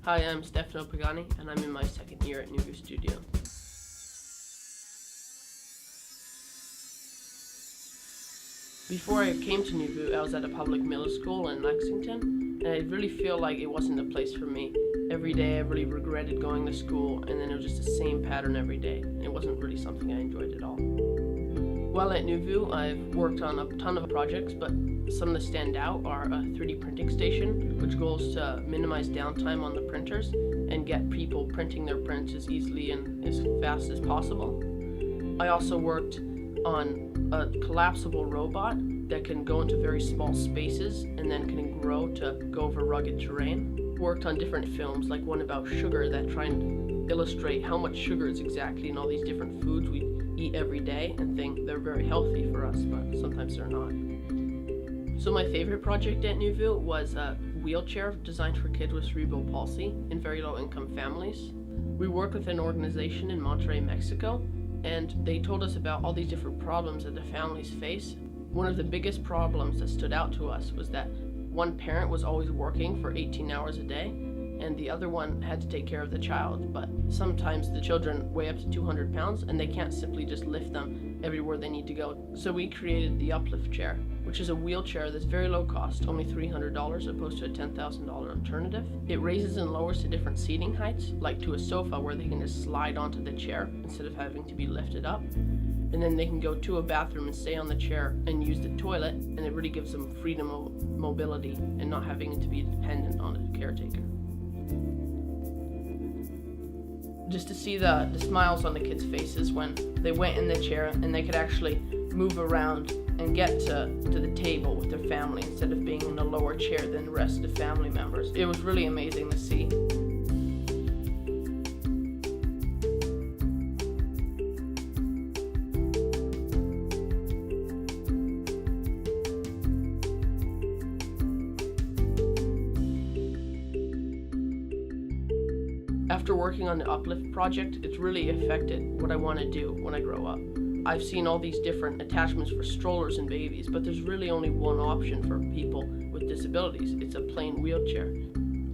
Hi, I'm Stefano and I'm in my second year at Nuvu Studio. Before I came to Nuvu, I was at a public middle school in Lexington, and I really feel like it wasn't a place for me. Every day I really regretted going to school, and then it was just the same pattern every day. It wasn't really something I enjoyed at all. While at Nuvu, I've worked on a ton of projects, but some that stand out are a 3D printing station, which goes to minimize downtime on the printers and get people printing their prints as easily and as fast as possible. I also worked on a collapsible robot that can go into very small spaces and then can grow to go over rugged terrain. Worked on different films, like one about sugar that try and illustrate how much sugar is exactly in all these different foods we eat every day and think they're very healthy for us, but sometimes they're not. So my favorite project at Nuvu was a wheelchair designed for kids with cerebral palsy in very low-income families. We worked with an organization in Monterrey, Mexico, and they told us about all these different problems that the families face. One of the biggest problems that stood out to us was that one parent was always working for 18 hours a day, and the other one had to take care of the child, but sometimes the children weigh up to 200 pounds and they can't simply just lift them everywhere they need to go. So we created the uplift chair, which is a wheelchair that's very low cost, only $300 opposed to a $10,000 alternative. It raises and lowers to different seating heights, like to a sofa where they can just slide onto the chair instead of having to be lifted up. And then they can go to a bathroom and stay on the chair and use the toilet, and it really gives them freedom of mobility and not having to be dependent on a caretaker. Just to see the smiles on the kids' faces when they went in the chair and they could actually move around and get to the table with their family instead of being in a lower chair than the rest of the family members. It was really amazing to see. After working on the Uplift project, it's really affected what I want to do when I grow up. I've seen all these different attachments for strollers and babies, but there's really only one option for people with disabilities. It's a plain wheelchair.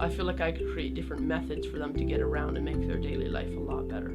I feel like I could create different methods for them to get around and make their daily life a lot better.